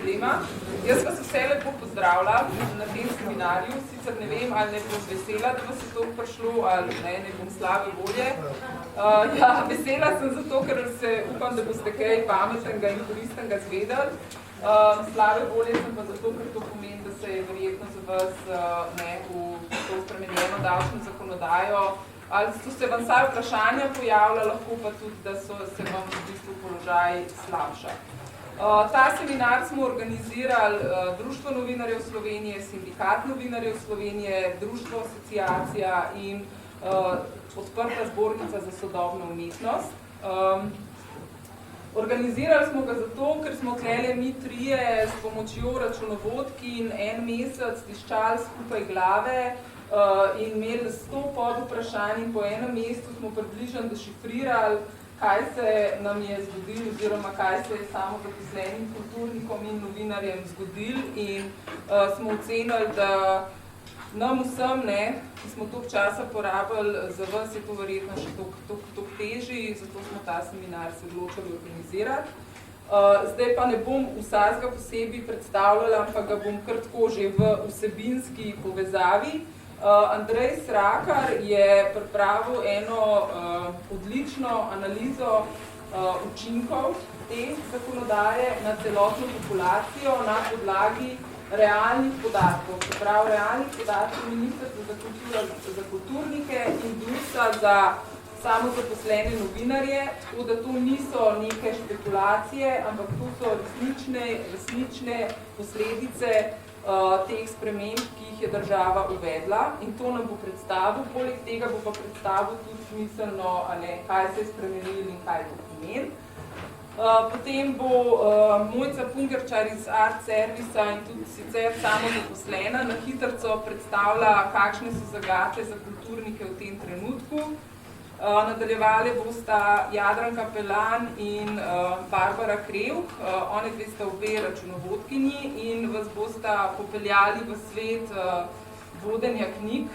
tema. Jaz vas vse lepo pozdravljam na tem seminarju. Sicer ne vem, ali ne bom vesela, da vas je to prišlo, ali ne bom slabe volje. Vesela sem zato, ker se upam, da boste kaj pametnega in koristnega zvedeli. Slabe volje sem pa zato, ker to pomeni, da se je verjetno za vas v to spremenjeno davčno zakonodajo, ali so se vam vsaj vprašanja pojavila, lahko pa tudi, da so se vam v bistvu položaj slabša. Ta seminar smo organizirali Društvo novinarjev Slovenije, Sindikat novinarjev Slovenije, Društvo asociacija in Odprta zbornica za sodobno umetnost. Organizirali smo ga zato, ker smo tlele mi trije s pomočjo računovodki in en mesec tiščali skupaj glave in imeli 100 podvprašanj in po enem mestu smo približno dešifrirali, kaj se nam je zgodilo oziroma kaj se je samo zaposlenim kulturnikom in novinarjem zgodilo in smo ocenili, da nam vsem, ki smo toliko časa porabili, za vas je to verjetno še toliko težji, zato smo ta seminar se odločili organizirati. Zdaj pa ne bom vsakega posebej predstavljala, ampak ga bom kar tako že v vsebinski povezavi. Andrej Srakar je pripravil eno odlično analizo učinkov te zakonodaje na celotno populacijo na podlagi realnih podatkov. Se pravi, realnih podatkov Ministrstva za kulturnike in DURS-a za samozaposlene novinarje, tako da to niso neke špekulacije, ampak to so resnične posledice teh sprememb, ki jih je država uvedla in to nam bo predstavil. Poleg tega bo pa predstavil tudi smiselno, kaj se je spremenilo in kaj to pomeni. Potem bo Mojca Pungarčar iz Art Servisa in tudi sicer samozaposlena na hitrco predstavlja, kakšne so zagate za kulturnike v tem trenutku. Nadaljevali bosta Jadranka Pelan in Barbara Krevk, one dve sta obe računovodkinji in vas bosta popeljali v svet vodenja knjig.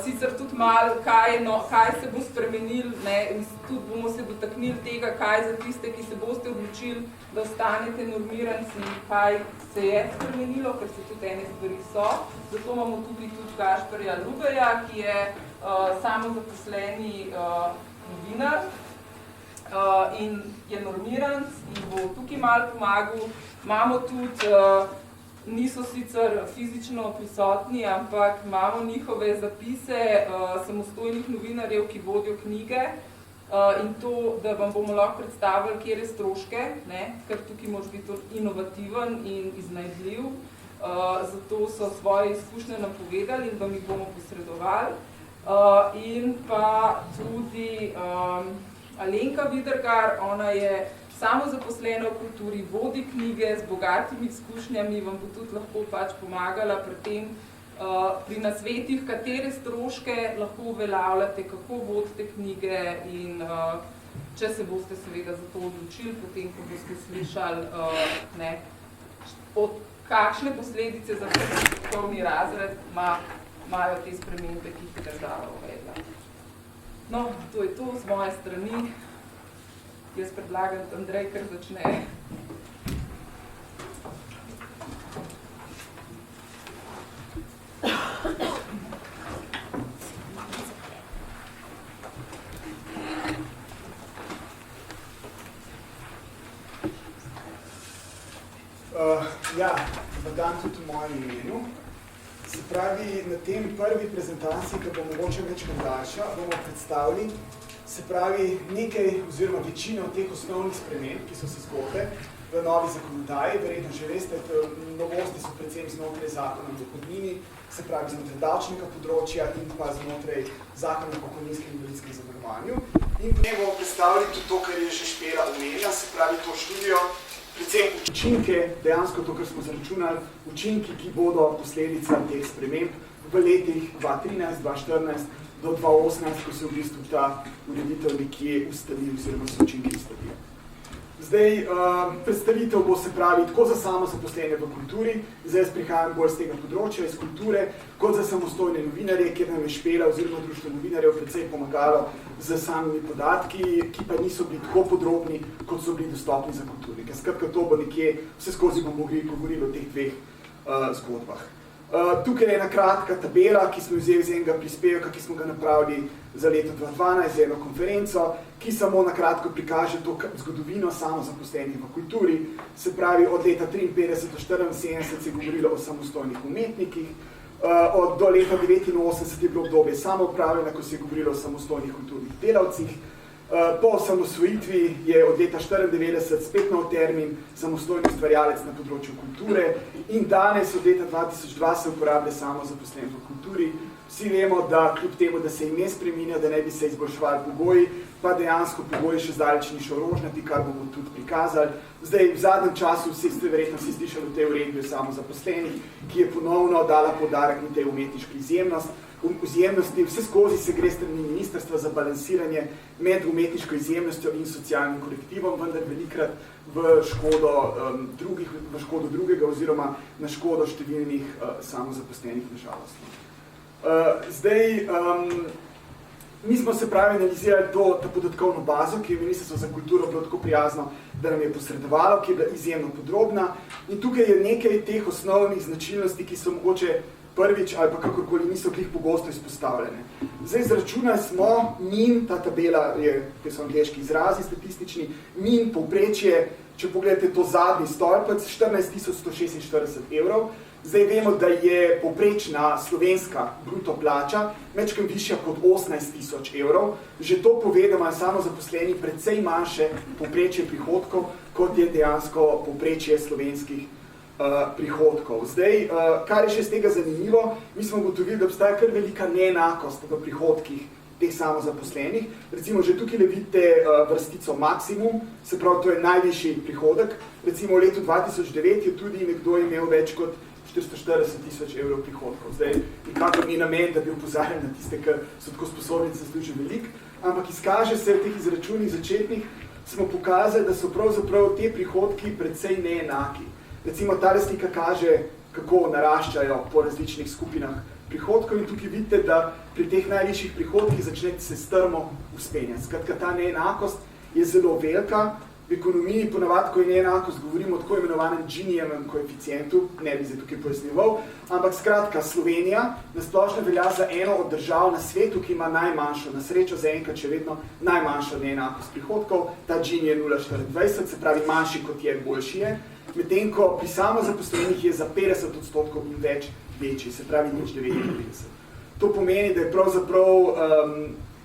Sicer tudi malo, kaj se bo spremenilo, tudi bomo se dotaknili tega, kaj za tiste, ki se boste odločili, da ostanete normiranci, kaj se je spremenilo, ker se tudi ene stvari so. Zato imamo tudi Gašperja Lubeja, ki je samozaposleni novinar in je normiranc in bo tukaj malo pomagal. Imamo tudi niso sicer fizično prisotni, ampak imamo njihove zapise samostojnih novinarjev, ki vodijo knjige in to, da vam bomo lahko predstavili, kjer stroške, ker tukaj moraš biti inovativen in iznajdljiv. Zato so svoje izkušnje nam povedali in vam jih bomo posredovali. In pa tudi Alenka Vidergar, ona je samozaposlena v kulturi, vodi knjige z bogatimi izkušnjami, vam bo tudi lahko pomagala pri tem, pri nasvetih, katere stroške lahko uveljavljate, kako vodite knjige in če se boste seveda za to odločili, potem, ko boste slišali, kakšne posledice za prihodkovni razred imajo te spremembe, ki jih je država uvedla. No, to je to z moje strani. Jaz predlagam, da Andrej kar začne. Dobar dan tudi v mojem imenu. Se pravi, na tem prvi prezentaciji, ki bo mogoče večkrat daljša, bomo predstavili nekaj oziroma večino teh osnovnih sprememb, ki so se zgodile v novi zakonodaji. Verjetno že veste, novosti so predvsem znotraj zakona o dohodnini, se pravi znotraj davčnega področja in pa znotraj zakona o pokojninskem in invalidskem zavarovanju. In potem bomo predstavili tudi to, kar je že Špela omenila, se pravi to študijo, predvsem učinke, dejansko to, kar smo zaračunali, učinki, ki bodo posledica teh sprememb v letih 2013, 2014 do 2018, ko se v bistvu ta ureditev nekje ustavi oziroma so učinki ustavi. Zdaj, predstavitev bo se pravi tako za samozaposlene v kulturi, zdaj jaz prihajam bolj z tega področja, iz kulture, kot za samostojne novinarje, kjer nam je Špela oziroma Društvo novinarjev precej pomagalo z samimi podatki, ki pa niso bili tako podrobni, kot so bili dostopni za kulturnike. Skratka, to bo nekje, vse skozi bomo govorili o teh dveh zgodbah. Tukaj je ena kratka tabela, ki smo vzeli iz enega prispevka, ki smo ga napravili za leto 2012, za eno konferenco, ki samo na kratko prikaže to zgodovino samozaposlenih v kulturi. Se pravi, od leta 1953 do 1974 se je govorilo o samostojnih umetnikih, do leta 1989 je bilo obdobje samoupravljanja, ko se je govorilo o samostojnih kulturnih delavcih. Po osamosvojitvi je od leta 1994 spet nov termin samostojni ustvarjalec na področju kulture in danes od leta 2002 se uporablja samozaposlen v kulturi. Vsi vemo, da kljub temu, da se ime spreminja, da ne bi se izboljševali pogoji, pa dejansko pogoji še zdaleč ni šel rožnati, kar bomo tudi prikazali. Zdaj, v zadnjem času ste verjetno vsi slišali o tej uredbi o samozaposlenih, ki je ponovno dala poudarek na tej umetniški izjemnosti. Vse skozi se gre strani ministrstva za balansiranje med umetniško izjemnostjo in socialnim korektivom, vendar velikrat v škodo drugega oziroma na škodo številnih samozaposlenih na žalost. Zdaj, mi smo se pravi analizirali ta podatkovno bazo, ki je Ministrstvo za kulturo bilo tako prijazno, da nam je posredovalo, ki je bila izjemno podrobna in tukaj je nekaj teh osnovnih značilnosti, ki so mogoče prvič ali pa kakorkoli niso klih pogosto izpostavljene. Zdaj, izračunali smo min, ta tabela je, ki so angleški izrazi statistični, min povprečje, če pogledate to zadnji stolpec, 14.146 evrov. Zdaj vemo, da je povprečna slovenska bruto plača mečkem višja kot 18.000 evrov. Že to pove, da imajo samozaposleni precej manjše povprečje prihodkov, kot je dejansko povprečje slovenskih prihodkov. Zdaj, kar je še z tega zanimivo, mi smo ugotovili, da obstaja kar velika neenakost v prihodkih teh samozaposlenih. Recimo, že tukaj vidite vrstico maksimum, se pravi, to je najvišji prihodek. Recimo, v letu 2009 je tudi nekdo imel več kot 440.000 evrov prihodkov. Zdaj, nikakor ni namen, da bi opozarjali na tiste, ki so tako sposobni, da se služi veliko, ampak izkaže se v teh izračunih začetnih, smo pokazali, da so pravzaprav te prihodki precej neenaki. Recimo, ta slika kaže, kako naraščajo po različnih skupinah prihodkov in tukaj vidite, da pri teh najvišjih prihodkih začne se strmo vzpenjati. Skratka, ta neenakost je zelo velika. V ekonomiji ponavadi, ko je neenakost, govorimo o tako imenovanem Ginievem koeficientu, ne bi se tukaj pojasnjeval, ampak skratka, Slovenija nasplošno velja za eno od držav na svetu, ki ima najmanjšo, na srečo zaenkrat še vedno najmanjšo neenakost prihodkov, ta Gini je 0,24, se pravi manjši kot je, boljši je, medtem ko pri samozaposlenih je za 50% in več večji, se pravi 0,99. To pomeni, da je pravzaprav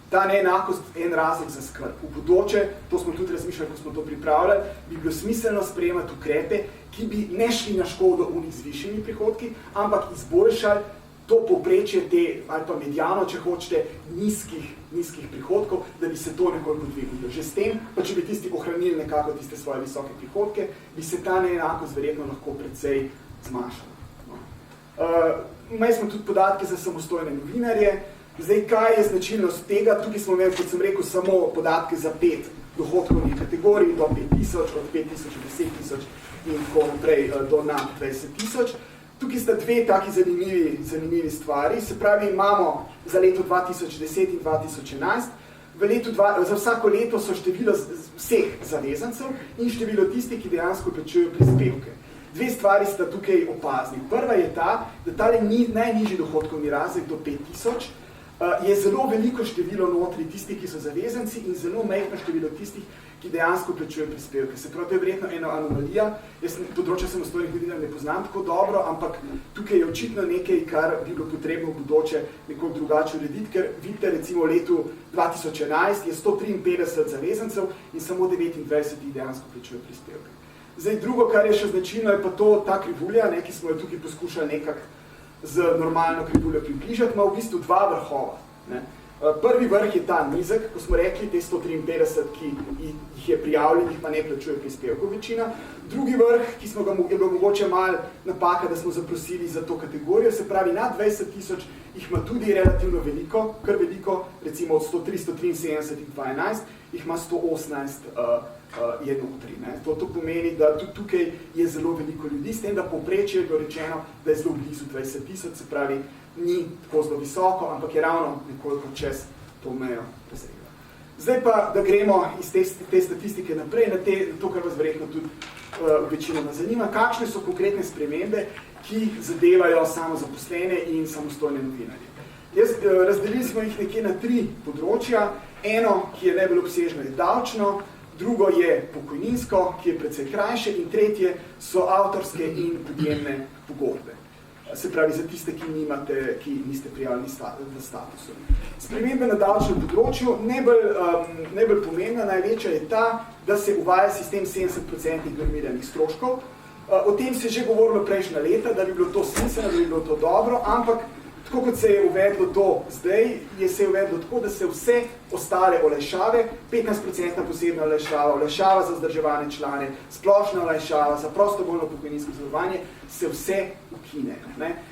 ta neenakost en razlog za skrb. V bodoče, to smo tudi razmišljali, ko smo to pripravljali, bi bilo smiselno sprejemati ukrepe, ki bi ne šli na škodo unih z višjimi prihodki, ampak izboljšali to povprečje te, ali pa mediano, če hočete, nizkih prihodkov, da bi se to nekoliko dvignilo. Že s tem, pa če bi tisti ohranili nekako tiste svoje visoke prihodke, bi se ta neenakost verjetno lahko precej zmanjšala. Imeli smo tudi podatke za samostojne novinarje. Zdaj, kaj je značilnost tega? Tukaj smo imeli, kot sem rekel, samo podatke za 5 dohodkovnih kategorij, do 5.000, od 5.000 do 10.000 in tako naprej do nad 20.000. Tukaj sta dve taki zanimivi stvari. Se pravi, imamo za leto 2010 in 2011. Za vsako leto so število vseh zavezancev in število tistih, ki dejansko plačujejo prispevke. Dve stvari sta tukaj opazni. Prva je ta, da tale najnižji dohodkovni razred do 5.000 je zelo veliko število notri tistih, ki so zavezanci in zelo majhno število tistih, ki dejansko plačujejo prispevke. Se pravi, to je verjetno ena anomalija. Jaz področja samostojnih novinarjev ne poznam tako dobro, ampak tukaj je očitno nekaj, kar bi bilo potrebno v bodoče nekoliko drugače urediti, ker vidite, recimo v letu 2011 je 153 zavezancev in samo 29 jih dejansko plačujejo prispevke. Zdaj, drugo, kar je še značilno, je pa ta krivulja, ki smo jo tukaj poskušali nekako z normalno krivuljo približati, ima v bistvu dva vrhova. Prvi vrh je ta nizek, ko smo rekli, te 153, ki jih je prijavljenih, pa ne plačuje prispevkov večina. Drugi vrh, ki smo ga je bilo mogoče malo napaka, da smo zaprosili za to kategorijo, se pravi, nad 20.000 jih ima tudi relativno veliko, kar veliko, recimo od 173 in 11, jih ima 118 je notri. To pomeni, da tudi tukaj je zelo veliko ljudi, s tem, da povprečje je bilo rečeno, da je zelo blizu 20.000, se pravi, ni tako zelo visoko, ampak je ravno nekoliko čez to mejo presegla. Zdaj pa, da gremo iz te statistike naprej, na to, kar vas verjetno tudi večinoma zanima, kakšne so konkretne spremembe, ki zadevajo samozaposlene in samostojne novinarje. Razdelili smo jih nekje na 3 področja. Eno, ki je najbolj obsežno, je davčno, drugo je pokojninsko, ki je precej krajše, in tretje so avtorske in podjemne pogodbe. Se pravi, za tiste, ki niste prijavljeni v statusu. Spremembe na davčnem področju, najbolj pomembna, največja je ta, da se uvaja sistem 70% normiranih stroškov. O tem se je že govorilo prejšnja leta, da bi bilo to smiselno, da bi bilo to dobro, ampak tako kot se je uvedlo to zdaj, se je uvedlo tako, da se vse ostale olajšave, 15% posebna olajšava za vzdrževane člane, splošna olajšava za prostovoljno pokojninsko zavarovanje, se vse ukine.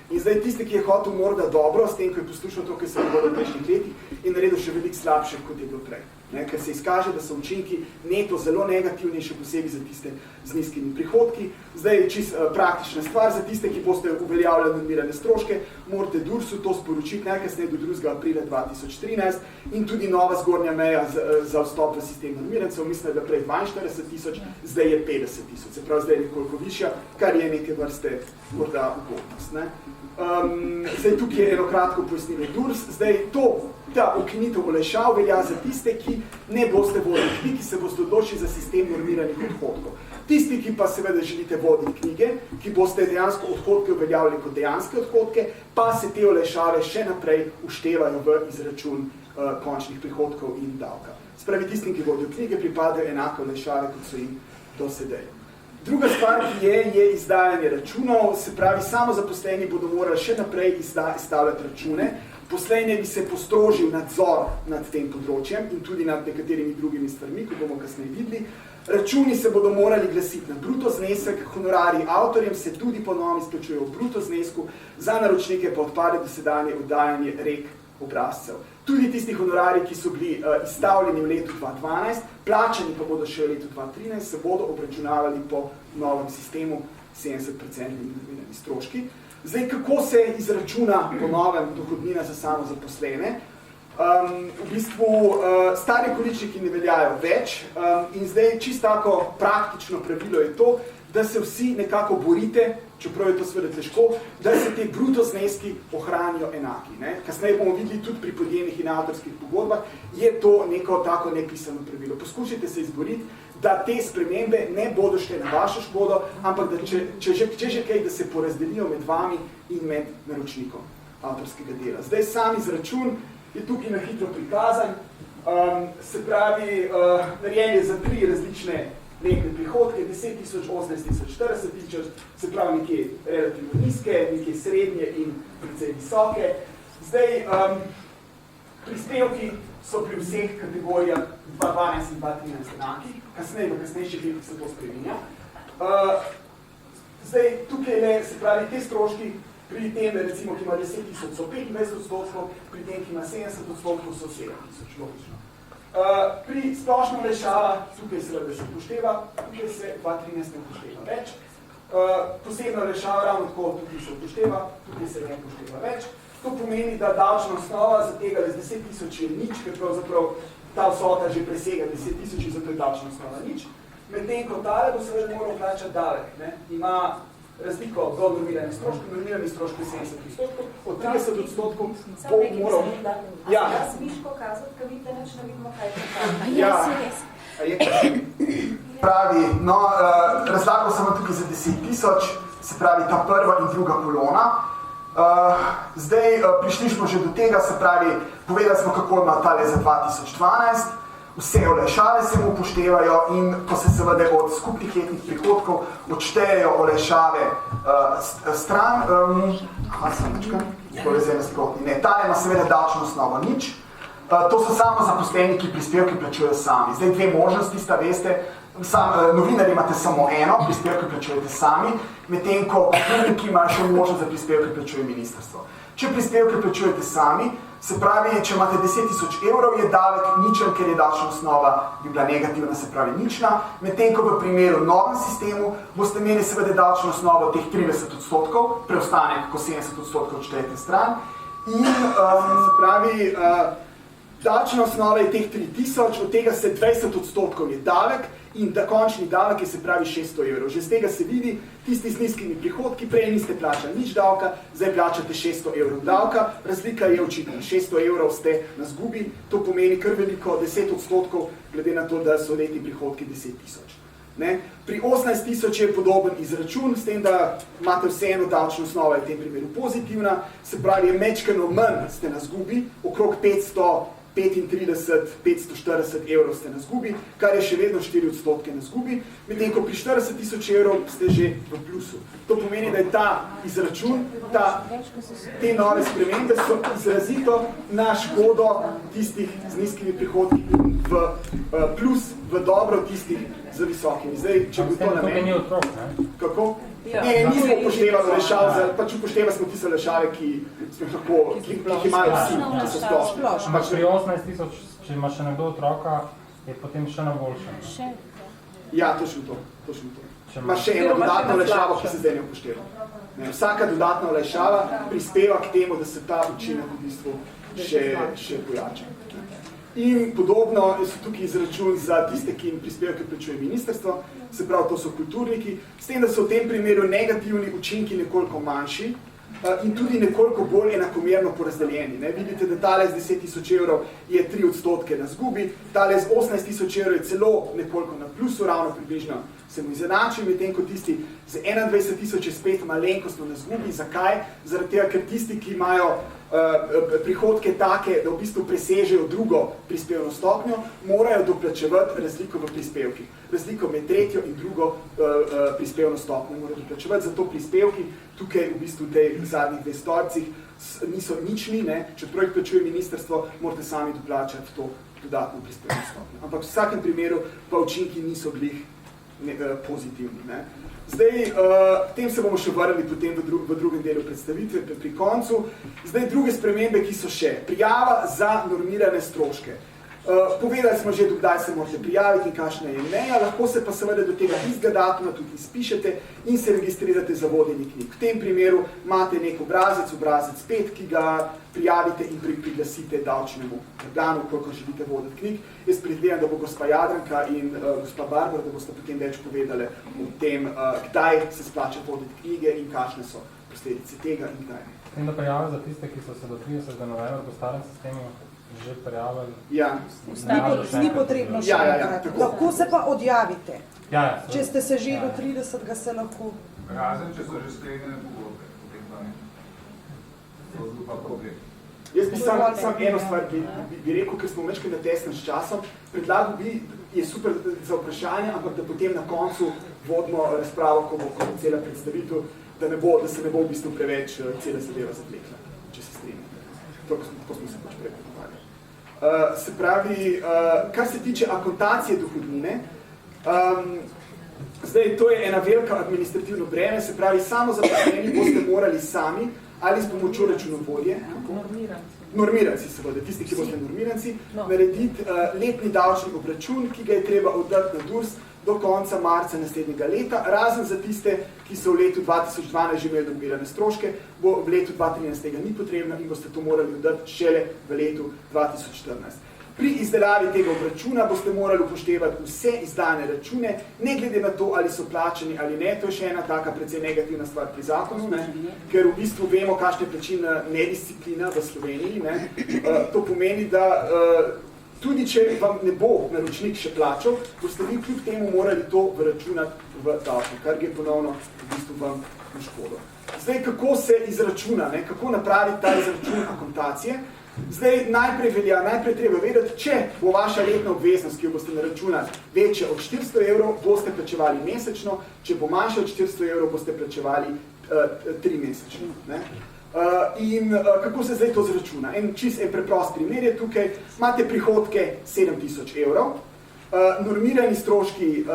In zdaj tisti, ki je hotel morda dobro, s tem, ko je poslušal to, kar se je govorilo v prejšnjih letih, je naredil še veliko slabše, kot je bilo prej. Ker se izkaže, da so učinki neto zelo negativni, še posebej za tiste z nizkimi prihodki. Zdaj je čisto praktična stvar za tiste, ki boste uveljavljali normirane stroške, morate DURS-u to sporočiti najkasneje do 2. aprila 2013 in tudi nova zgornja meja za vstop v sistem normirancev, mislim, da prej 42.000, zdaj je 50.000, se pravi, zdaj je nekoliko višja, kar je neke vrste morda ugodnost. Zdaj tukaj je eno kratko pojasnilo DURS, zdaj ta ukinitev olajšav velja za tiste, ki ne boste vodili knjig, ki se boste odločili za sistem normiranih odhodkov. Tisti, ki pa seveda želite voditi knjige, ki boste dejansko odhodke uveljavili kot dejanske odhodke, pa se te olajšave še naprej uštevajo v izračun končnih prihodkov in davka. Spravi tistim, ki vodijo knjige, pripadajo enake olajšave, kot so jim do sedaj. Druga stvar, ki je izdajanje računov, se pravi, samozaposleni bodo morali še naprej izstavljati račune, poslej ne bi se postrožil nadzor nad tem področjem in tudi nad nekaterimi drugimi stvarmi, ko bomo kasneje videli. Računi se bodo morali glasiti na bruto znesek, honorarji avtorjem se tudi ponovno izplačujejo v bruto znesku, za naročnike pa odpade dosedanje oddajanje rek obrazcev. Tudi tisti honorarji, ki so bili izstavljeni v letu 2012, plačani pa bodo še v letu 2013, se bodo obračunavali po novem sistemu 70% stroški. Zdaj, kako se izračuna po novem dohodnina za samozaposlene? V bistvu stari količniki ne veljajo več in zdaj čisto tako praktično pravilo je to, da se vsi nekako borite, čeprav je to seveda težko, da se te bruto zneski ohranijo enaki. Kasneje bomo videli tudi pri podjemnih in avtorskih pogodbah, je to neko tako nepisano pravilo. Poskušajte se izboriti, da te spremembe ne bodo šle na vašo škodo, ampak da če že kaj, da se porazdelijo med vami in med naročnikom avtorskega dela. Zdaj sam izračun je tukaj na hitro prikazan, se pravi, narejen je za 3 različne letne prihodke, 10.000, 18.000, 40.000, se pravi nekje relativno nizke, nekje srednje in precej visoke. Zdaj, prispevki so pri vseh kategorijah 2012 in 2013 enaki, kasneje v kasnejših letih se to spreminja. Zdaj, tukaj se pravi, te stroški pri tem, recimo, ki ima 10.000, so 25%, pri tem, ki ima 70%, so 7.000, logično. Pri splošnem olajšava, tukaj se upošteva, tukaj se 2013 ne upošteva več. Posebno olajšava ravno tako, tukaj se upošteva, tukaj se ne upošteva več. To pomeni, da davčna osnova za tega z 10.000 je nič, ker pravzaprav ta vsota že presega 10.000 in zato je davčna osnova nič. Medtem ko tale bo seveda moral plačati davek. Ima razliko do normirane stroške 70%, od 30% bo moral... Jaz miško kazati, kad vidite neč ne vidimo, kaj je to. Pravi, no, razlagal sem tukaj za 10.000, se pravi ta prva in druga kolona. Zdaj, prišli smo že do tega, se pravi, povedali smo, kako ima tale za 2012, vse olajšave se mu upoštevajo in ko se seveda od skupnih letnih prihodkov odštejejo olajšave stran, tale ima seveda davčno osnovo nič. To so samo zaposleni, ki prispevke plačujejo sami. Zdaj dve možnosti sta, veste, novinarji imate samo eno, prispevke plačujete sami, medtem ko kulturniki imajo še možnost, da prispevke plačuje ministrstvo. Če prispevke plačujete sami, se pravi, če imate 10.000 evrov, je davek ničen, ker je davčna osnova bi bila negativna, se pravi nična, medtem ko v primeru novem sistemu boste imeli seveda davčno osnovo teh 30%, preostanek, ko 70% odštejete stran, in se pravi, davčna osnova je teh 3.000, od tega se 20% je davek in da končni davek je se pravi 600 evrov. Že z tega se vidi, tisti z nizkimi prihodki, prej niste plačali nič davka, zdaj plačate 600 evrov davka, razlika je očitna, 600 evrov ste na zgubi, to pomeni kar veliko, 10%, glede na to, da so letni prihodki 10.000. Pri 18.000 je podoben izračun, s tem, da imate vseeno davčno osnovo, je v tem primeru pozitivna, se pravi, je mečkano manj ste na zgubi, okrog 540 evrov ste na zgubi, kar je še vedno 4% na zgubi, medtem ko pri 40.000 evrov ste že v plusu. To pomeni, da je ta izračun, te nove spremembe so izrazito na škodo tistih z nizkimi prihodki in v plus, v dobro tistih z visokimi. Zdaj, če bi to namen... Kako? Ne, nismo upoštevali lešav, pač upoštevali smo tiste lešave, ki jih imajo vsi, ki so splošni. Ampak pri 18.000, če ima še nekdo otroka, je potem še na boljšem. Ja, točno to. Ima še eno dodatno lešavo, ki se zdaj ne upošteva. Vsaka dodatna lešava prispeva k temu, da se ta učinek v bistvu še pojača. In podobno so tukaj izračun za tiste, ki jim prispevke plačuje ministrstvo, se pravi, to so kulturniki, s tem, da so v tem primeru negativni učinki nekoliko manjši in tudi nekoliko bolj enakomerno porazdeljeni. Vidite, da tale z 10.000 evrov je 3% na zgubi, tale z 18.000 evrov je celo nekoliko na plusu, ravno približno se mu izenači, medtem ko tisti z 21.000 je spet malenkostno na zgubi. Zakaj? Zaradi tega, ker tisti, ki imajo prihodke take, da v bistvu presežejo drugo prispevno stopnjo, morajo doplačevati razliko v prispevkih. Razliko med tretjo in drugo prispevno stopnjo morajo doplačevati, zato prispevki tukaj v bistvu v tej zadnjih dveh storcih niso nični, čeprav jih plačuje ministrstvo, morate sami doplačati to dodatno prispevno stopnjo. Ampak v vsakem primeru pa učinki niso glih pozitivni. Zdaj, tem se bomo še vrnili potem v drugem delu predstavitve, pri koncu. Zdaj, druge spremembe, ki so še. Prijava za normirane stroške. Povedali smo že, dokdaj se morate prijaviti in kakšna je meja, lahko se pa seveda do tega istega datuma tudi izpišete in se registrirate za vodenje knjig. V tem primeru imate nek obrazec 5, ki ga prijavite in priglasite davčnemu organu, koliko želite voditi knjig. Jaz predvidevam, da bo gospa Jadranka in gospa Barbara, da boste potem več povedali o tem, kdaj se splača voditi knjige in kakšne so posledice tega in kdaj. S tem, da prijave za tiste, ki so se do 30. novembra po starem sistemu že prijavili. Ja. Ni potrebno še enkrat. Lahko se pa odjavite. Če ste se že do 30. se lahko... Razen, če so že sklenjene pogodbe, potem pa ne. To je pa problem. Jaz bi sam eno stvar bi rekel, ker smo večkrat na tesnem s časom, predlagal bi, je super za vprašanje, ampak da potem na koncu vodimo razpravo, ko bo cela predstavitev, da se ne bo v bistvu preveč cela zadeva zatlekla, če se strinjate. Tako smo se pač prepovedali. Se pravi, kar se tiče akontacije dohodnine, zdaj to je ena velika administrativno breme, se pravi, samo zaposleni boste morali sami ali s pomočjo računovodje, normiranci seveda, tisti, ki boste normiranci, narediti letni davčni obračun, ki ga je treba oddati na DURS do konca marca naslednjega leta, razen za tiste, ki so v letu 2012 že imeli normirane stroške, bo v letu 2013 tega ni potrebno in boste to morali oddati šele v letu 2014. Pri izdelavi tega obračuna boste morali upoštevati vse izdane račune, ne glede na to, ali so plačani ali ne. To je še ena taka precej negativna stvar pri zakonu, ker v bistvu vemo, kakšna je plačilna nedisciplina v Sloveniji. To pomeni, da tudi če vam ne bo naročnik še plačal, boste vi kljub temu morali to vračunati v davčno, kar je ponovno v bistvu vam na škodo. Zdaj, kako se izračuna, kako napraviti ta izračun akontacije? Zdaj, najprej treba vedeti, če bo vaša letna obveznost, ki jo boste naračunali, večja od 400 evrov, boste plačevali mesečno, če bo manjša od 400 evrov, boste plačevali 3 mesečno. In kako se zdaj to zračuna? En preprost primer je tukaj, imate prihodke 7.000 evrov, normirani stroški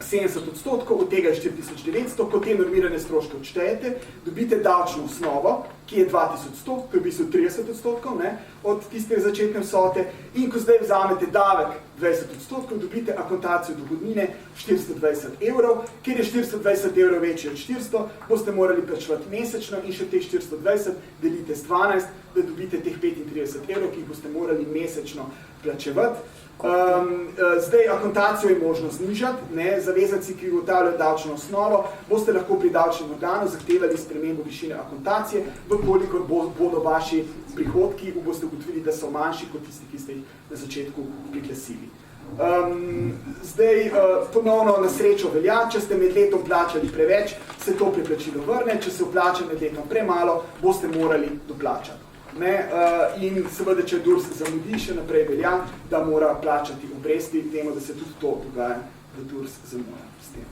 70%, od tega je 4.900, ko te normirane stroške odštejete, dobite davčno osnovo, ki je 2.100, to je v bistvu 30%, ne, od tiste začetne vsote, in ko zdaj vzamete davek 20%, dobite akontacijo dohodnine 420 evrov, kjer je 420 evrov večji od 400, boste morali plačevati mesečno in še teh 420 delite z 12, da dobite teh 35 evrov, ki jih boste morali mesečno plačevati. Zdaj akontacijo je možno znižati, zavezanci, ki ugotavljajo davčno osnovo, boste lahko pri davčnem organu zahtevali spremembo višine akontacije, vkolikor bodo vaši prihodki, boste ugotovili, da so manjši kot tisti, ki ste jih na začetku priglasili. Zdaj ponovno na srečo velja, če ste med letom plačali preveč, se to preplačilo vrne, če se vplača med letom premalo, boste morali doplačati. In seveda, če DURS zamudi, še naprej velja, da mora plačati obresti, vemo, da se tudi to dogaja, da DURS zamuja s tem.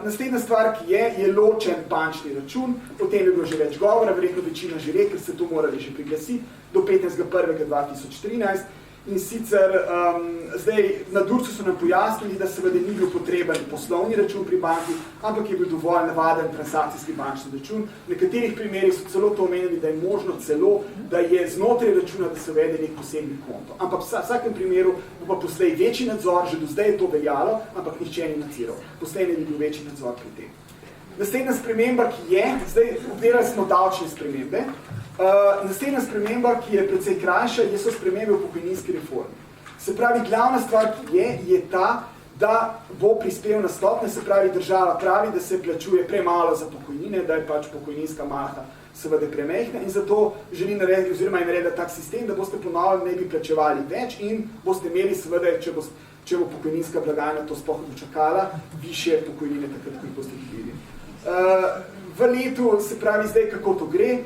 Naslednja stvar, ki je ločen bančni račun, o tem je bilo že več govora, verjetno večina že ve, ker ste to morali že priglasiti do 15.1.2013. In sicer zdaj na DURS-u so nam pojasnili, da seveda ni bil potreben poslovni račun pri banki, ampak je bil dovolj navaden transakcijski bančni račun. V nekaterih primerih so celo to omenili, da je možno celo, da je znotraj računa, da se uvede nek posebni konto. Ampak v vsakem primeru bo pa poslej večji nadzor, že do zdaj je to veljalo, ampak nihče ni nadziral. Poslej ne bi bil večji nadzor pri tem. Naslednja sprememba, ki je, zdaj obdelali smo davčne spremembe. Naslednja sprememba, ki je precej krajša, so spremembe v pokojninski reformi. Se pravi, glavna stvar, ki je ta, da bo prispevna stopnja, se pravi, država pravi, da se plačuje premalo za pokojnine, da je pač pokojninska malha seveda premehna in zato želi narediti, oziroma je narediti tak sistem, da boste ponovno ne bi plačevali več in boste imeli seveda, če bo pokojninska blagajna to sploh dočakala, višje pokojnine, takrat, ko jih boste dobili. V letu, se pravi, zdaj kako to gre,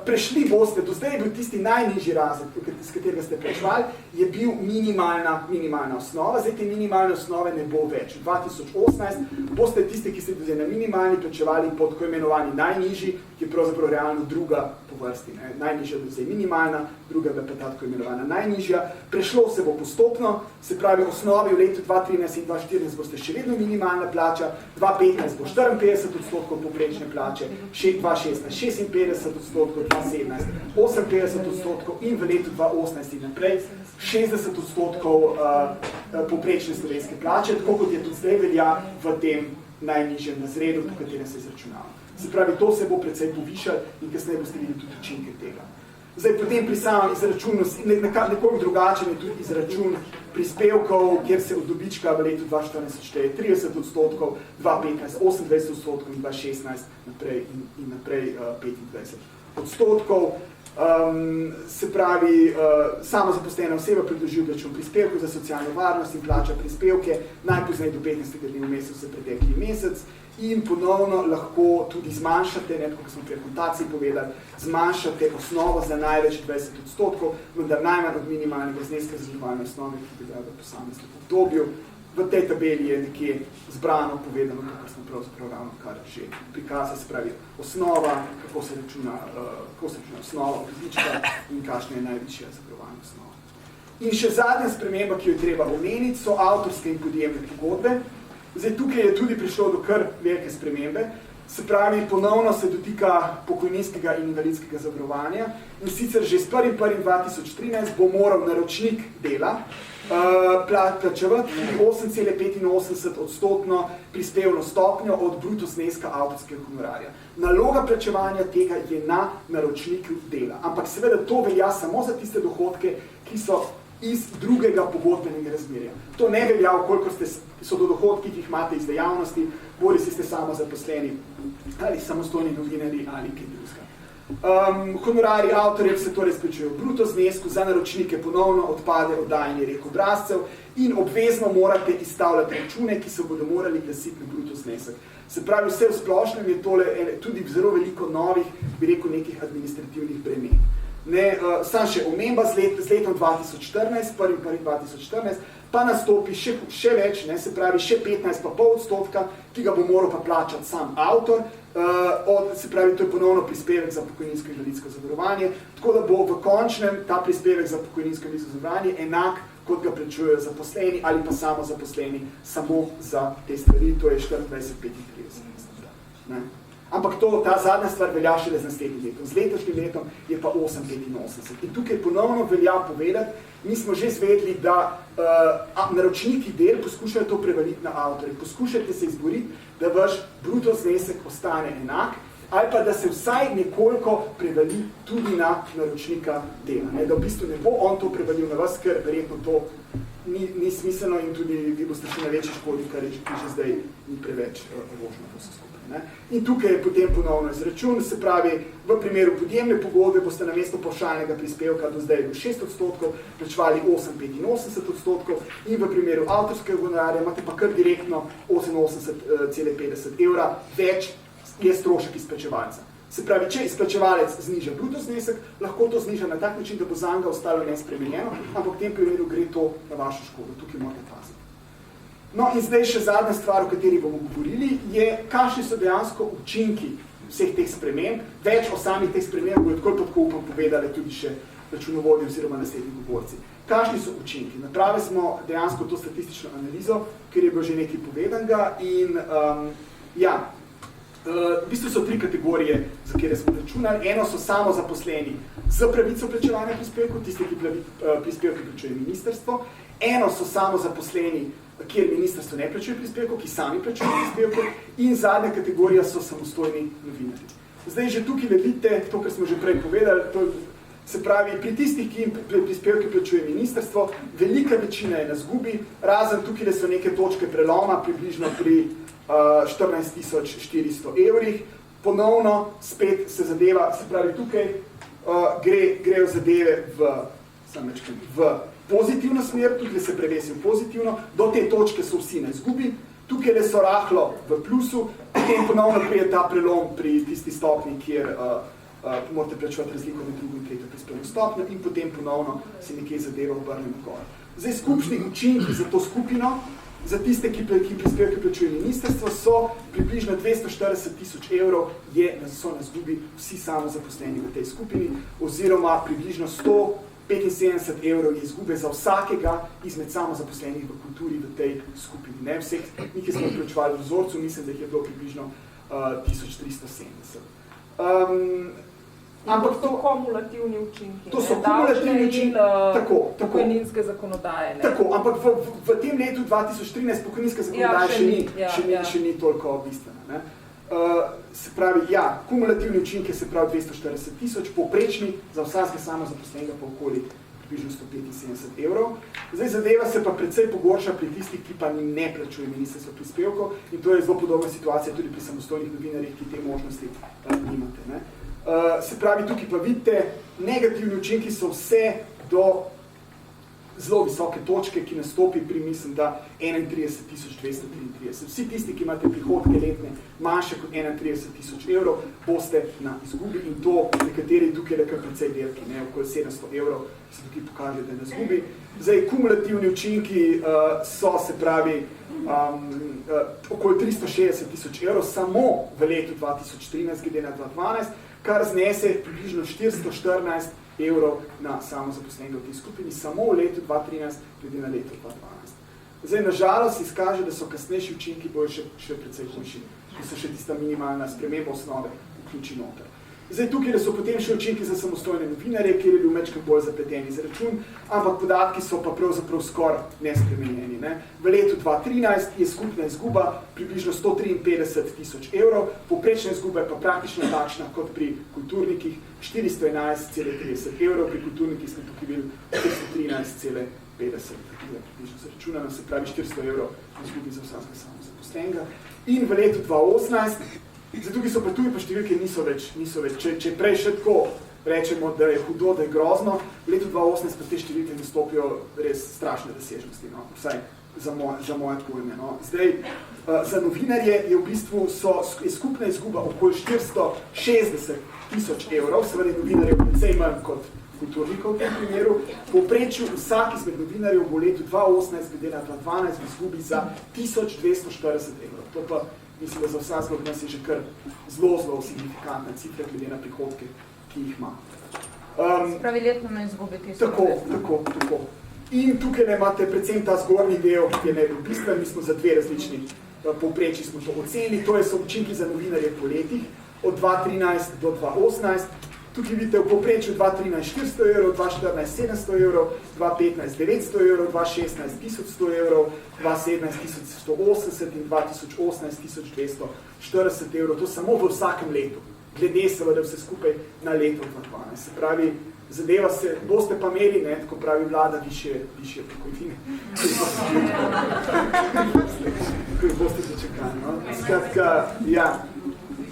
prešli boste, do zdaj je bil tisti najnižji razred, s katerega ste plačevali, je bil minimalna osnova, zdaj te minimalne osnove ne bo več. V 2018 boste tisti, ki ste zdaj na minimalni plačevali pod tako imenovani najnižji, ki je pravzaprav realno druga po vrsti. Najnižja je zdaj minimalna, druga je pa tako imenovana najnižja. Prešlo se bo postopno, se pravi, osnovi v letu 2013 in 2014 boste še vedno minimalna plača, 2015 bo 54% povprečne plače, 2016 56%, 2017 58% in v letu 2018 in naprej 60% povprečne slovenske plače, tako kot je tudi zdaj velja v tem najnižjem razredu, po katerem se izračunava. Se pravi, to se bo precej povišalo in kasneje boste videli tudi učinke tega. Zdaj, potem pri samem izračunu, nekoliko drugačen je tudi izračun prispevkov, kjer se od dobička v letu 2014 šteje 30%, 2015 28% in 2016 in naprej 25%. Se pravi, samozaposlena oseba predloži račun prispevkov za socialno varnost in plača prispevke najpozneje do 15. dni v mesecu za pretekli mesec in ponovno lahko tudi zmanjšate, kot smo pri akontaciji povedali, zmanjšate osnovo za največ 20%, vendar najmanj od minimalnega zneska zavarovalne osnove, ki bi ga v posameznem obdobju. V tej tabeli je nekje zbrano povedano, kar smo pravzaprav ravno kar že prikazali, se pravi osnova, kako se računa osnova dobička in kakšna je najvišja zavarovalna osnova. In še zadnja sprememba, ki jo je treba omeniti, so avtorske in podjemne pogodbe. Zdaj, tukaj je tudi prišlo do kar velike spremembe, se pravi, ponovno se dotika pokojninskega in invalidskega zavarovanja in sicer že s 1.1.2013 bo moral naročnik dela plačevati 8,85% prispevno stopnjo od bruto zneska avtorskega honorarja. Naloga plačevanja tega je na naročniku dela, ampak seveda to velja samo za tiste dohodke, ki so iz drugega pogodbenega razmerja. To ne velja, koliko so to dohodki, ki jih imate iz dejavnosti, bodi si ste samozaposleni ali samostojni novinarji ali kaj drugega. Honorari avtorjev se torej izplačujejo v bruto znesku, za naročnike ponovno odpade oddajanje rek obrazcev in obvezno morate izstavljati račune, ki se bodo morali glasiti na bruto znesek. Se pravi, vse v splošnem je tole tudi zelo veliko novih, bi rekel, nekih administrativnih bremen. Sam še omemba z letom 2014, 1.1.2014, pa nastopi še več, se pravi še 15,5%, ki ga bo moral pa plačati sam avtor, se pravi, to je ponovno prispevek za pokojninsko in invalidsko zavarovanje, tako da bo v končnem ta prispevek za pokojninsko in invalidsko zavarovanje enak, kot ga plačujejo zaposleni ali pa samo zaposleni samo za te stvari, to je 24,35. Ampak ta zadnja stvar velja šele z naslednjim letom. Z letošnjim letom je pa 8,85. In tukaj ponovno velja povedati, mi smo že zvedli, da naročniki del poskušajo to prevaliti na avtorje. Poskušajte se izboriti, da vaš bruto znesek ostane enak, ali pa da se vsaj nekoliko prevali tudi na naročnika dela. Da v bistvu ne bo on to prevalil na vas, ker verjetno to ni smiselno in tudi vi boste še na večji škodi, kar je že zdaj ni preveč možno to vse skupaj. In tukaj je potem ponovno izračun, se pravi, v primeru podjemne pogodbe boste namesto pavšalnega prispevka do zdaj 6% plačevali 8,85% in v primeru avtorskega honorarja imate pa kar direktno 88,50 evra več je strošek izplačevalca. Se pravi, če izplačevalec zniža bruto znesek, lahko to zniža na tak način, da bo zanga ostalo nespremenjeno, ampak v tem primeru gre to na vašo škodo. Tukaj morate paziti. No in zdaj še zadnja stvar, o kateri bomo govorili, je, kakšni so dejansko učinki vseh teh sprememb. Več o samih teh sprememb bodo tako tako upam povedali tudi še računovodji oziroma naslednji govorci. Kakšni so učinki? Napravili smo dejansko to statistično analizo, ker je bilo že nekaj povedanega in v bistvu so 3 kategorije, za kere smo računali. Eno so samo zaposleni z pravico plačevanja prispevkov, tisti, ki prispevke plačuje ministrstvo. Eno so samo zaposleni, kjer ministrstvo ne plačuje prispevkov, ki sami plačujejo prispevke. In zadnja kategorija so samostojni novinarji. Zdaj že tukaj vidite to, kar smo že prej povedali, se pravi, pri tistih, ki jim prispevke plačuje ministrstvo, velika večina je na zgubi, razen tukaj so neke točke preloma, približno pri 14,400 evrih. Ponovno spet se zadeva, se pravi, tukaj grejo zadeve v pozitivno smer, tukaj se prevesijo pozitivno, do te točke so vsi na izgubi, tukaj so rahlo v plusu, potem ponovno prije ta prelom pri tisti stopni, kjer morate plačevati razliko med drugo in tretjo prispevno stopnjo in potem ponovno se nekaj zadeva obrne na gore. Zdaj skupšni učinki za to skupino, za tiste, ki prispevke plačuje ministrstvo, so približno 240,000 evrov so na zgubi vsi samozaposleni v tej skupini, oziroma približno 175 evrov je izgube za vsakega izmed samozaposlenih v kulturi v tej skupini. Vseh, nekaj smo plačevali v vzorcu, mislim, da jih je bilo približno 1370. Ampak to so kumulativni učinki. To so kumulativni učinki, tako. Pokojninske zakonodaje. Tako, ampak v tem letu 2013 pokojninska zakonodaja še ni toliko bistvena. Se pravi, kumulativni učinki se pravi 240,000, povprečni za vsakega samozaposlenega pa okoli približno 175 evrov. Zdaj zadeva se pa precej pogorša pri tistih, ki pa ne plačuje ministrstvo prispevkov in to je zelo podobna situacija tudi pri samostojnih novinarjih, ki te možnosti nimate. Se pravi, tukaj pa vidite, negativni učinki so vse do zelo visoke točke, ki nastopi pri, mislim, da 31,233. Vsi tisti, ki imate prihodke letne manjše kot 31,000 evrov, boste na izgubi in to nekateri tukaj le kar precej delki, okoli 700 evrov se tukaj pokaže, da je na izgubi. Zdaj, kumulativni učinki so, se pravi, okoli 360,000 evrov samo v letu 2013, glede na 2012, kar znese približno 414 evrov na samozaposlenega v tej skupini, samo v letu 2013, glede na leto 2012. Zdaj, nažalost, izkaže, da so kasnejši učinki bojo še precej hujši, ki so še tista minimalna sprememba osnove vključi noter. Zdaj, tukaj so potem še učinki za samostojne novinarje, kjer je bil mečkrat bolj zapleteni izračun, ampak podatki so pa pravzaprav skoraj nespremenjeni. V letu 2013 je skupna izguba približno 153,000 evrov, povprečna izguba je pa praktično takšna kot pri kulturnikih 411,30 evrov, pri kulturnikih smo tukaj bili 413,50 približno zaračunano, se pravi 400 evrov izgubi za vsakega samozaposlenega. In v letu 2018 zdaj, tukaj so pa tudi pa številke niso več. Če prej še tako rečemo, da je hudo, da je grozno, v letu 2018 pa te številke nastopijo res strašne razsežnosti, vsaj za moje pojme. No. Zdaj, za novinarje je v bistvu je skupna izguba okoli 460 000 evrov, seveda novinarjev precej manj kot kulturnikov v tem primeru. Povprečju vsak izmed novinarjev v letu 2018 glede na 2012 izgubi za 1240 evrov. To pa mislim, da za vsakega od nas je že kar zelo signifikantna cifra glede na prihodke, ki jih ima. Spravi letno ne izgubi 1000. Tako. In tukaj imate predvsem ta zgornji del, ki je najbolj bistven, mi smo za dve različni povprečji smo to ocenili, to so učinki za novinarje po letih, od 2013 do 2018. Tukaj vidite v povprečju 2013 400 evrov, 2014 700 evrov, 2015 900 evrov, 2016 1100 evrov, 2017 1180 in 2018 1240 evrov, to samo v vsakem letu. Glede seveda vse skupaj na leto 2012. Se pravi, zadeva se, boste pa imeli, ne, tako pravi vlada, višje pokojnine. Kaj boste začakali, no? Skratka, ja,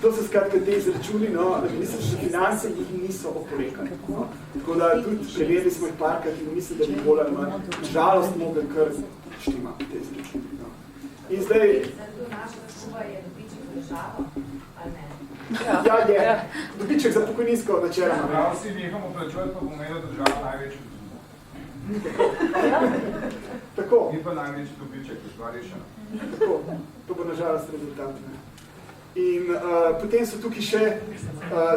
to so skratka te izračuni, no, mislim, da finance jih niso oporekali. No? Tako da tudi preverili smo jih parkrat in mislim, da bi bolj ali manj žalost mogli kar štimati te izračuni. No? In zdaj... Zato naša šuba je dobiček v državo, ali ne? Ja, je. Dobiček za pokojninsko načelo. Prav si nehamo plačevati, pa bo imela država največjo izgubo. Tako. Ni pa največji dobiček, to je rešeno. Tako. To bo nažalost rezultat. Ne? In potem so tukaj še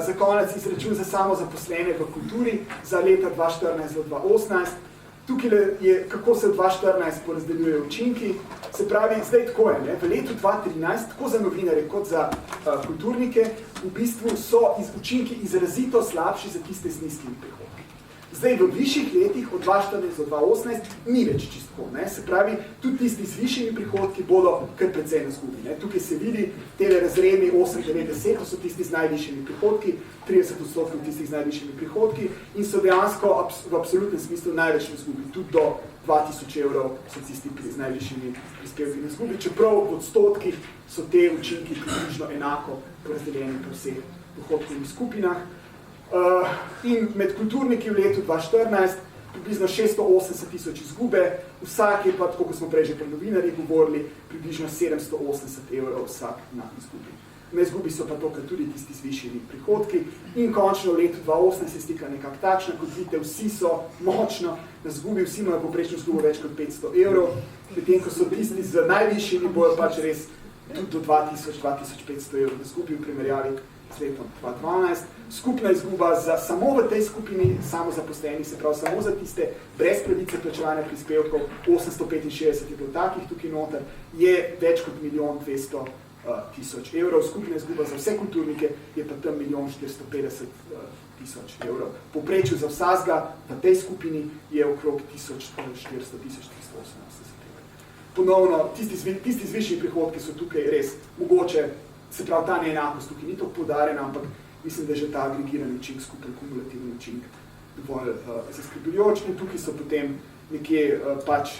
za konec izračun za samozaposlene v kulturi za leta 2014 do 2018. Tukaj je, kako se v 2014 porazdeljujejo učinki. Se pravi, zdaj tako je, ne? V letu 2013, tako za novinarje kot za kulturnike, v bistvu so učinki izrazito slabši za tiste z nizkimi prihodki. Zdaj, v višjih letih, od 2014 do 2018, ni več čistko. Ne? Se pravi, tudi tisti z višjimi prihodki bodo kar precej na zgubi. Ne? Tukaj se vidi, tele razredni 8, 9, 10, to so tisti z najvišjimi prihodki, 30% tistih z najvišjimi prihodki in so dejansko v absolutnem smislu največ na zgubi. Tudi do 2000 evrov so tisti z najvišjimi prispevki na zgubi, čeprav v odstotkih so te učinki približno enako porazdeljeni po vseh dohodkovnih skupinah. In med kulturniki v letu 2014 približno 680 000 izgube, vsak je pa, tako kot smo prej že pri novinarji govorili, približno 780 evrov vsak na izgubi. Na izgubi so pa tokrat tudi tisti z višjimi prihodki in končno v letu 2018 je slika nekako takšna, kot vidite, vsi so močno na izgubi, vsi imajo poprečno izgubo več kot 500 evrov, medtem ko so tisti z najvišjimi bojo pač res tudi do 2000-2500 evrov na izgubi v primerjavi s letom 2012. Skupna izguba samo v tej skupini samozaposlenih, se pravi samo za tiste brez pravice plačevanja prispevkov, 865 je bilo takih tukaj noter, je več kot 1 200 000 evrov. Skupna izguba za vse kulturnike je pa tam 1 450 000 evrov. Povprečju za vsazga v tej skupini je okrog 1400-1380 evrov. Ponovno, tisti z višjimi prihodki so tukaj res mogoče, se pravi, ta neenakost tukaj ni tako poudarjena, ampak mislim, da je že ta agregiran učink, skupaj kumulativni učink dovolj zaskrbljujoč in tukaj so potem nekje pač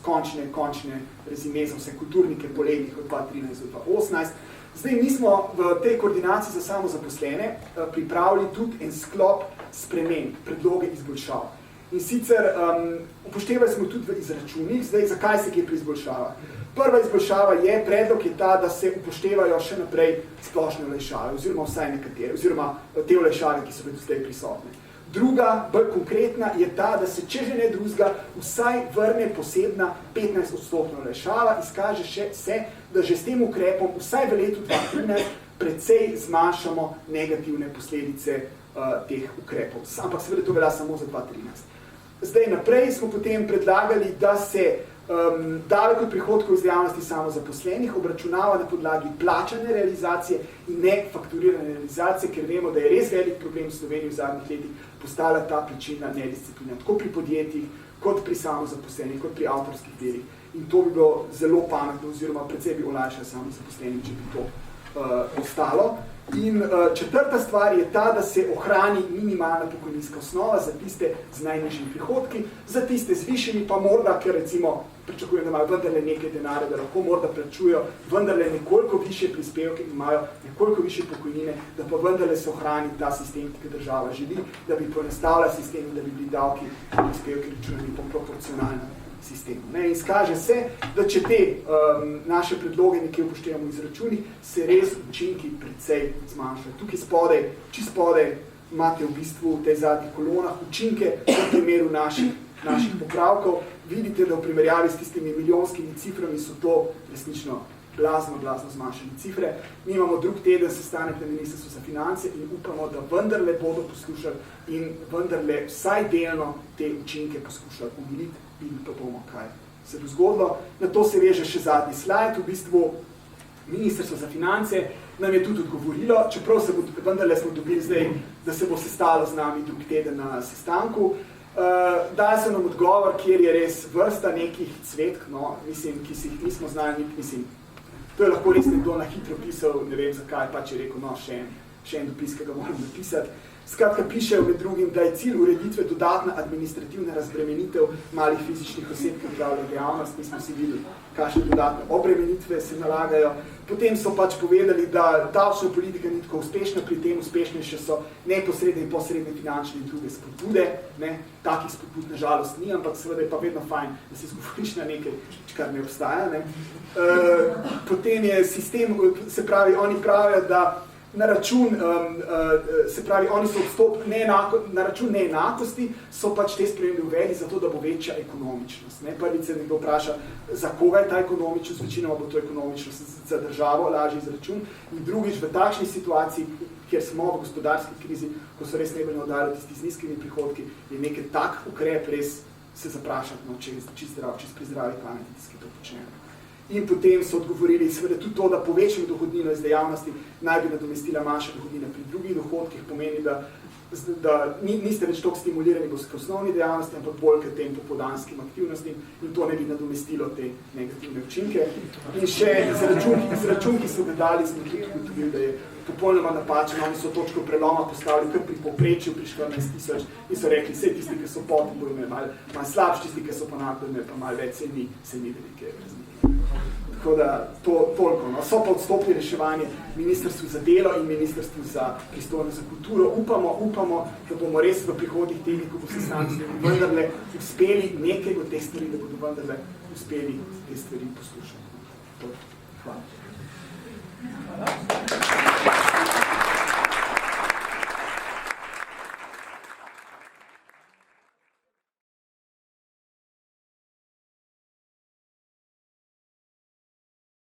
končne rezime za vse kulturnike po letih od 2013 do 2018. Zdaj, mi smo v tej koordinaciji za samozaposlene pripravili tudi en sklop sprememb, predloge izboljšav. In sicer upoštevali smo tudi v izračunih, zdaj, zakaj se kje pri izboljšava. Prva izboljšava je, predlog je ta, da se upoštevajo še naprej splošne olajšave, oziroma vsaj nekatere, oziroma te olajšave, ki so bile doslej prisotne. Druga, bolj konkretna, je ta, da se, če že ne drugega, vsaj vrne posebna 15% olajšava, izkaže se, da že s tem ukrepom vsaj v letu 2013 precej zmanjšamo negativne posledice teh ukrepov. Ampak seveda to velja samo za 2013. Zdaj, naprej smo potem predlagali, da se davek od prihodkov iz dejavnosti samozaposlenih obračunava na podlagi plačane realizacije in ne fakturirane realizacije, ker vemo, da je res velik problem v Sloveniji v zadnjih letih postala ta plačilna nedisciplina, tako pri podjetjih, kot pri samozaposlenih, kot pri avtorskih delih. In to bi bilo zelo pametno, oziroma precej bi olajšalo samozaposlenim, če bi to ostalo. In četrta stvar je ta, da se ohrani minimalna pokojninska osnova za tiste z najnižjimi prihodki, za tiste z višjimi pa morda, ker recimo pričakujem, da imajo vendarle nekaj denarja, da lahko morda plačujo vendarle nekoliko višje prispevke, imajo nekoliko višje pokojnine, da pa vendarle se ohrani ta sistem, ki država želi, da bi poenostavila sistem in da bi bili davki prispevki računani proporcionalno sistemu. Ne? In skaže se, da če te naše predloge nekje upoštevamo v izračunih, se res učinki precej zmanjšajo. Tukaj spodaj, čisto spodaj, imate v bistvu v tej zadnjih kolonah učinke v primeru naših popravkov. Vidite, da v primerjavi s tistimi milijonskimi ciframi so to resnično blazno zmanjšali cifre. Mi imamo drug teden sestanek na Ministrstvu za finance in upamo, da vendarle bodo poslušali in vendarle vsaj delno te učinke poskušali umiliti in pa bomo, kaj se bo zgodilo. Na to se veže še zadnji slajd. V bistvu Ministrstvo za finance nam je tudi odgovorilo, čeprav vendarle smo dobili zdaj, da se bo sestalo z nami drug teden na sestanku. Dali so nam odgovor, kjer je res vrsta nekih cvetk, no, mislim, ki si jih nismo znali, mislim, to je lahko res nekdo na hitro pisal, ne vem zakaj, pač je rekel, no, še en dopis, ki ga moram napisati. Skratka, pišejo med drugim, da je cilj ureditve dodatna administrativna razbremenitev malih fizičnih oseb, ki upravljajo dejavnost. Mi smo si videli, kakšne dodatne obremenitve se nalagajo. Potem so pač povedali, da davčna politika ni tako uspešna, pri tem uspešnejše so neposredne in posredne finančne in druge spodbude. Ne? Takih spodbud na žalost ni, ampak seveda je pa vedno fajn, da se izgovoriš na nekaj, kar ne obstaja. Ne? Potem je sistem, se pravi, oni pravijo, da na račun, se pravi, oni so na račun neenakosti so pač te spremembe uvedli zato, da bo večja ekonomičnost. Ne? Prvič se nekdo vpraša, za koga je ta ekonomičnost, večinoma bo to ekonomičnost za državo, lažji izračun. In drugič, v takšni situaciji, kjer smo v gospodarski krizi, ko so res najbolj udarili tisti z nizkimi prihodki, je nekaj tak ukrep res se zaprašati, no, čist pri zdravi pameti, tisti, ki to počnejo. In potem so odgovorili seveda tudi to, da povečanje dohodnino iz dejavnosti naj bi nadomestila manjša dohodnina pri drugih dohodkih, pomeni, da niste več toliko stimulirani v osnovni dejavnosti, ampak bolj k tem popoldanskim aktivnostim in to ne bi nadomestilo te negativne učinke. In še izračun, ki so ga dali, smo tudi ugotovili, da je popolnoma napačen. Oni so točko preloma postavili kar pri povprečju pri 14 000 in so rekli, vse tisti, ki so pod, bojo imeli malo slabši, tisti, ki so ponako imeli pa malo več, se ni velike razlike. Tako da toliko. No. So pa odstopili reševanje Ministrstvu za delo in Ministrstvu za pristojnost za kulturo. Upamo, da bomo res v prihodnjih tednih, ko bo sestanek, vendarle uspeli nekaj od teh stvari, da bodo vendarle uspeli te stvari poslušati. Hvala.